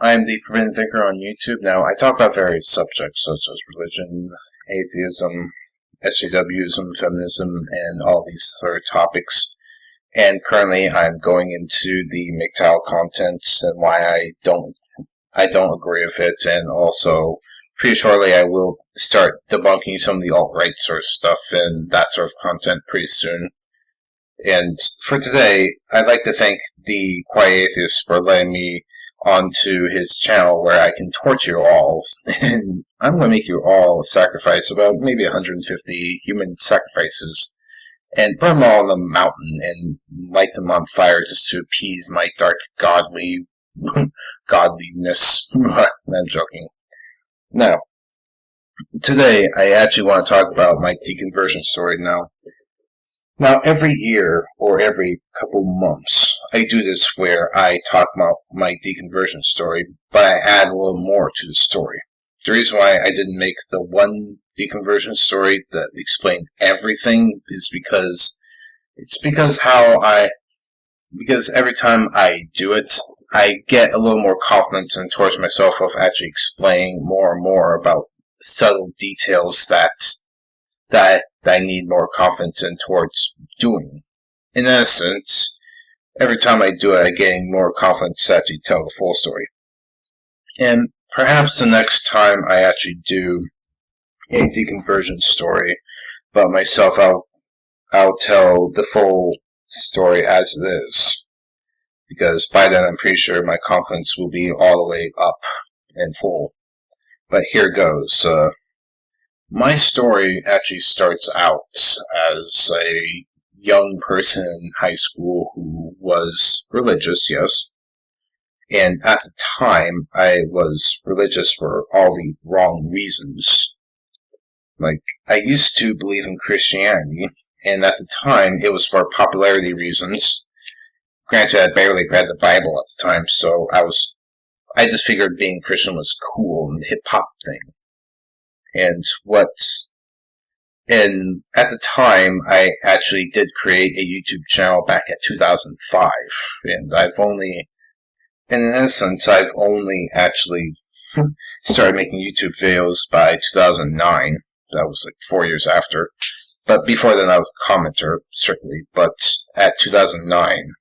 I'm the Forbidden Thinker on YouTube. Now, I talk about various subjects such as religion, atheism, SJWism, feminism, and all these sort of topics. And currently, I'm going into the MGTOW content and why I don't agree with it, and also pretty shortly I will start debunking some of the alt-right sort of stuff and that sort of content pretty soon. And for today, I'd like to thank the Quiet Atheist for letting me onto his channel where I can torture you all, and I'm going to make you all sacrifice about maybe 150 human sacrifices, and put them all on the mountain and light them on fire just to appease my dark godliness. I'm joking. Now, today I actually want to talk about my deconversion story now. Now, every year, or every couple months, I do this where I talk about my deconversion story, but I add a little more to the story. The reason why I didn't make the one deconversion story that explained everything is because every time I do it, I get a little more confidence and towards myself of actually explaining more and more about subtle details that I need more confidence in towards doing. In essence, every time I do it, I'm getting more confidence to actually tell the full story. And perhaps the next time I actually do a deconversion story about myself, I'll tell the full story as it is. Because by then I'm pretty sure my confidence will be all the way up and full. But here goes. My story actually starts out as a young person in high school who was religious, yes. And at the time, I was religious for all the wrong reasons. Like, I used to believe in Christianity, and at the time, it was for popularity reasons. Granted, I barely read the Bible at the time, so I just figured being Christian was cool and the hip-hop thing. And at the time, I actually did create a YouTube channel back in 2005, and in essence, I've only actually started making YouTube videos by 2009. That was like 4 years after. But before then, I was a commenter, strictly. But at 2009,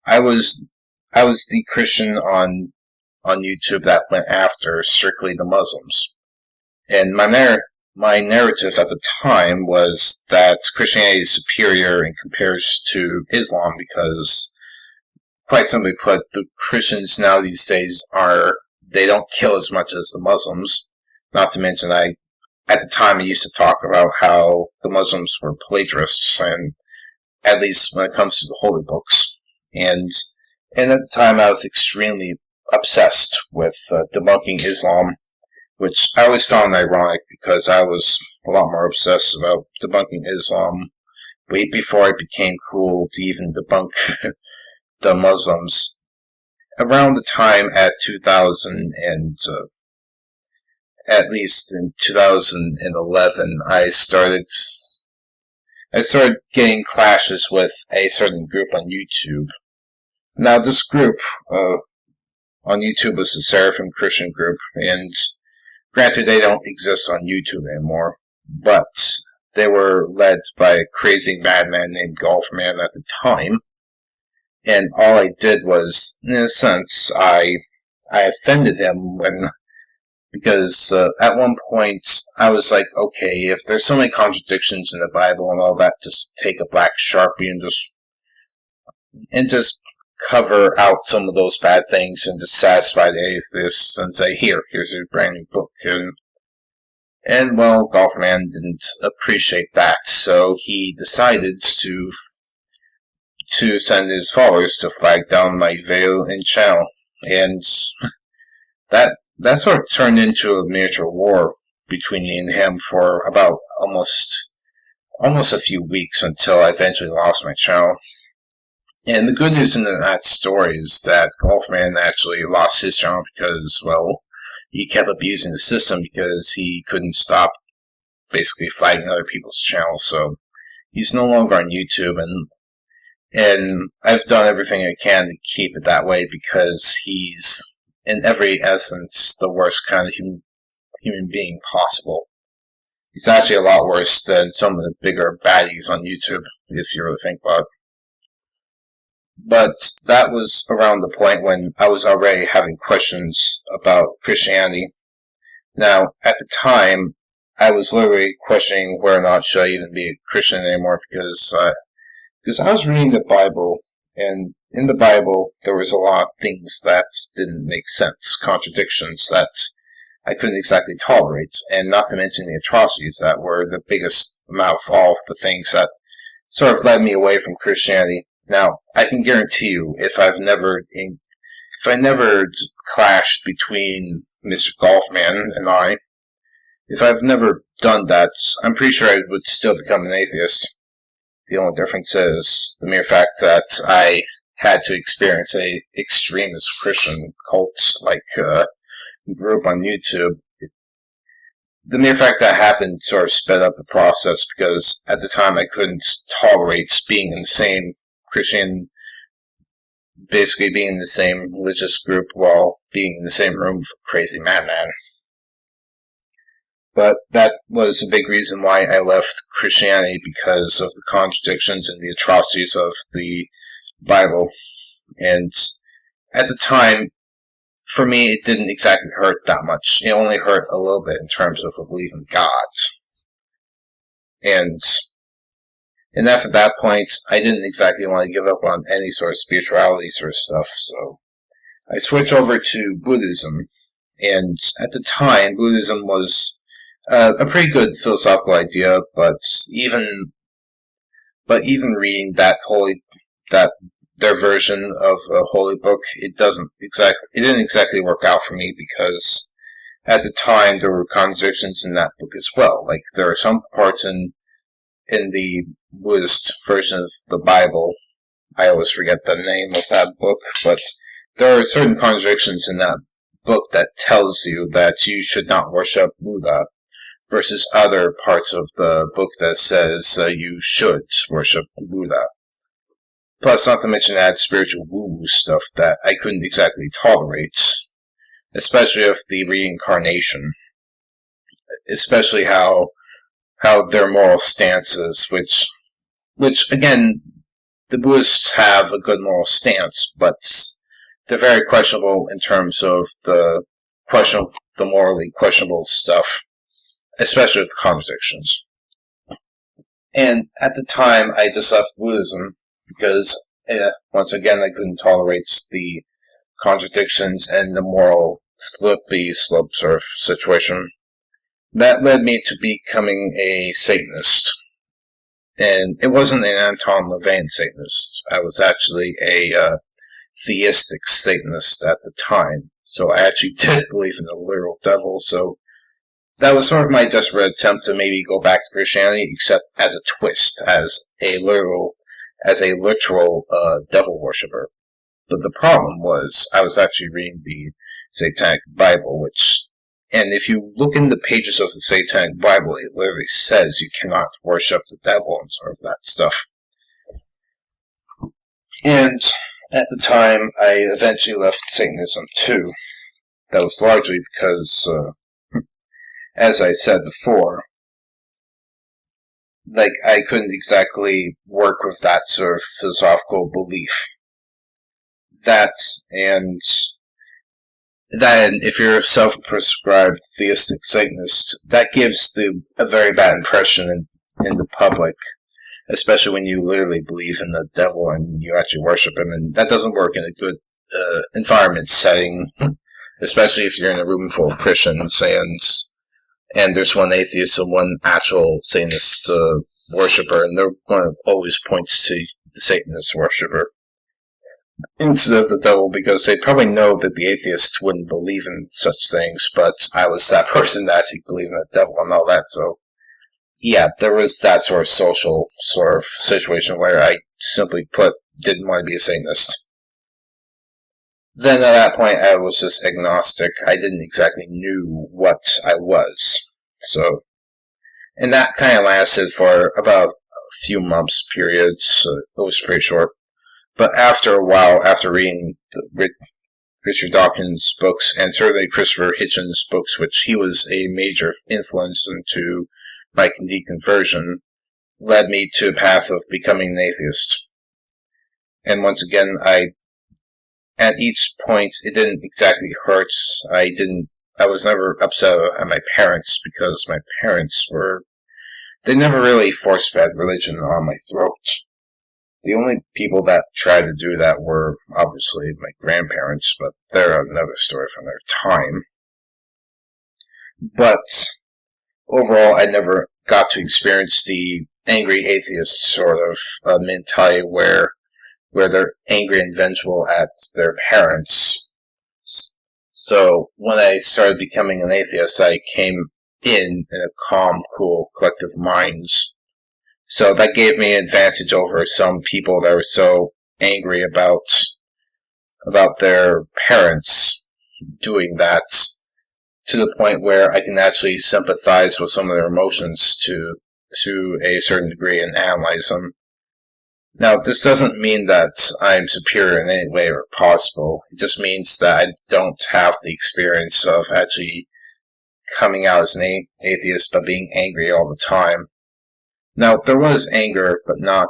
I was the Christian on YouTube that went after strictly the Muslims. And my narrative at the time was that Christianity is superior in comparison to Islam because, quite simply put, the Christians now these days they don't kill as much as the Muslims. Not to mention, at the time I used to talk about how the Muslims were plagiarists, and at least when it comes to the holy books. And at the time I was extremely obsessed with debunking Islam, which I always found ironic because I was a lot more obsessed about debunking Islam way before it became cool to even debunk the Muslims. Around the time at 2000 and at least in 2011, I started getting clashes with a certain group on YouTube. Now, this group on YouTube was the Seraphim Christian group, and granted, they don't exist on YouTube anymore, but they were led by a crazy madman named Golfman at the time, and all I did was, in a sense, I offended him because at one point I was like, okay, if there's so many contradictions in the Bible and all that, just take a black Sharpie and just cover out some of those bad things and just satisfy the atheists and say, here's a brand new book. And well, Golfman didn't appreciate that, so he decided to send his followers to flag down my video and channel. And that sort of turned into a miniature war between me and him for about almost a few weeks until I eventually lost my channel. And the good news in that story is that Golfman actually lost his channel because, well, he kept abusing the system because he couldn't stop basically flagging other people's channels. So he's no longer on YouTube, and I've done everything I can to keep it that way because he's in every essence, the worst kind of human being possible. He's actually a lot worse than some of the bigger baddies on YouTube, if you really think about it. But that was around the point when I was already having questions about Christianity. Now, at the time, I was literally questioning whether or not should I even be a Christian anymore, because I was reading the Bible, and in the Bible there was a lot of things that didn't make sense, contradictions that I couldn't exactly tolerate, and not to mention the atrocities that were the biggest amount of all of the things that sort of led me away from Christianity. Now, I can guarantee you, if I never clashed between Mr. Golfman and I, if I've never done that, I'm pretty sure I would still become an atheist. The only difference is the mere fact that I had to experience a extremist Christian cult like group on YouTube. The mere fact that happened sort of sped up the process, because at the time I couldn't tolerate being in the same basically being in the same religious group while being in the same room with a crazy madman. But that was a big reason why I left Christianity, because of the contradictions and the atrocities of the Bible. And at the time, for me, it didn't exactly hurt that much. It only hurt a little bit in terms of a belief in God. And after that point, I didn't exactly want to give up on any sort of spirituality sort of stuff, so I switched over to Buddhism. And at the time, Buddhism was a pretty good philosophical idea, but even reading their version of a holy book, it didn't exactly work out for me, because at the time there were contradictions in that book as well. Like, there are some parts in the Buddhist version of the Bible, I always forget the name of that book, but there are certain contradictions in that book that tells you that you should not worship Buddha, versus other parts of the book that says you should worship Buddha. Plus, not to mention that spiritual woo-woo stuff that I couldn't exactly tolerate, especially of the reincarnation, especially how their moral stances, which again, the Buddhists have a good moral stance, but they're very questionable in terms of the morally questionable stuff, especially with contradictions. And at the time, I just left Buddhism because, once again, I couldn't tolerate the contradictions and the moral slippery slope sort of situation. That led me to becoming a Satanist. And it wasn't an Anton LaVey Satanist. I was actually a theistic Satanist at the time. So I actually did believe in the literal devil, so that was sort of my desperate attempt to maybe go back to Christianity, except as a twist, as a literal devil worshipper. But the problem was, I was actually reading the Satanic Bible, and if you look in the pages of the Satanic Bible, it literally says you cannot worship the devil and sort of that stuff. And at the time, I eventually left Satanism too. That was largely because, as I said before, I couldn't exactly work with that sort of philosophical belief. That, and if you're a self-prescribed theistic Satanist, that gives a very bad impression in the public, especially when you literally believe in the devil and you actually worship him, and that doesn't work in a good environment setting, especially if you're in a room full of Christians, and there's one atheist and one actual Satanist worshiper, and they're going to always point to the Satanist worshiper instead of the devil, because they probably know that the atheist wouldn't believe in such things, but I was that person that actually believed in the devil and all that, so yeah, there was that sort of social sort of situation where I simply put didn't want to be a Satanist. Then at that point I was just agnostic. I didn't exactly knew what I was. So, and that kind of lasted for about a few months periods. It was pretty short. But after a while, after reading Richard Dawkins' books, and certainly Christopher Hitchens' books, which he was a major influence into my deconversion, led me to a path of becoming an atheist. And once again, at each point, it didn't exactly hurt. I was never upset at my parents, because my parents they never really force-fed religion on my throat. The only people that tried to do that were, obviously, my grandparents, but they're another story from their time. But overall, I never got to experience the angry atheist sort of mentality where they're angry and vengeful at their parents. So when I started becoming an atheist, I came in a calm, cool, collective mind. So that gave me an advantage over some people that were so angry about their parents doing that, to the point where I can actually sympathize with some of their emotions to a certain degree and analyze them. Now, this doesn't mean that I'm superior in any way or possible. It just means that I don't have the experience of actually coming out as an atheist but being angry all the time. Now, there was anger, but not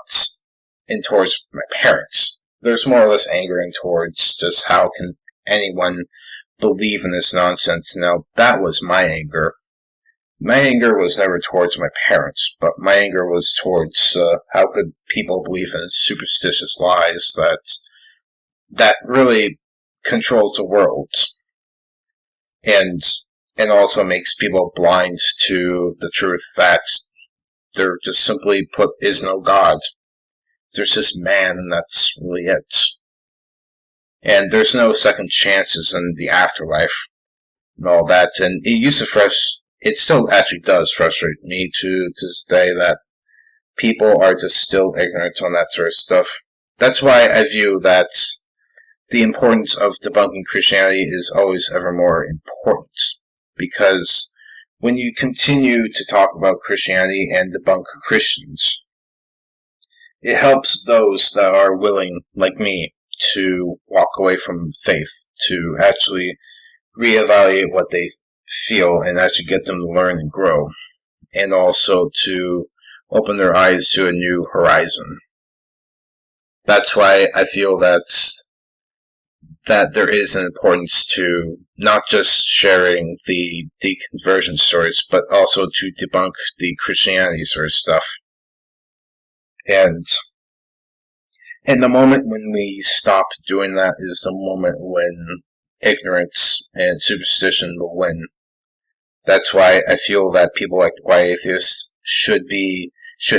towards my parents. There's more or less anger towards just how can anyone believe in this nonsense. Now, that was my anger. My anger was never towards my parents, but my anger was towards how could people believe in superstitious lies that really controls the world, and also makes people blind to the truth that there just simply put is no God. There's just man, and that's really it. And there's no second chances in the afterlife and all that. And it still actually does frustrate me to this day that people are just still ignorant on that sort of stuff. That's why I view that the importance of debunking Christianity is always ever more important. Because when you continue to talk about Christianity and debunk Christians, it helps those that are willing, like me, to walk away from faith, to actually reevaluate what they feel and actually get them to learn and grow, and also to open their eyes to a new horizon. That's why I feel that there is an importance to not just sharing the deconversion stories, but also to debunk the Christianity sort of stuff. And the moment when we stop doing that is the moment when ignorance and superstition will win. That's why I feel that people like the Quiet Atheist should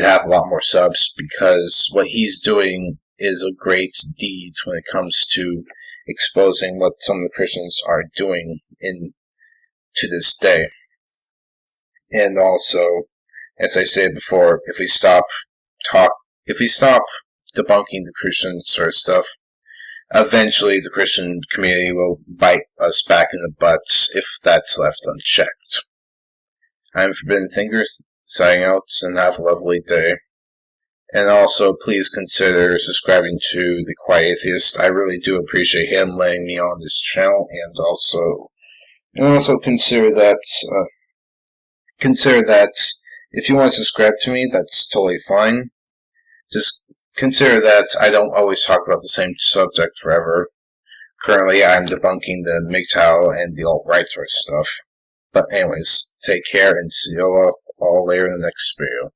have a lot more subs, because what he's doing is a great deed when it comes to exposing what some of the Christians are doing to this day. And also, as I said before, if we stop debunking the Christian sort of stuff, eventually the Christian community will bite us back in the butts if that's left unchecked. I'm Forbidden Thinkers, signing out, and have a lovely day. And also, please consider subscribing to The Quiet Atheist. I really do appreciate him letting me on this channel, and also consider that if you want to subscribe to me, that's totally fine. Just consider that I don't always talk about the same subject forever. Currently, I'm debunking the MGTOW and the alt-right sort of stuff. But anyways, take care and see you all later in the next video.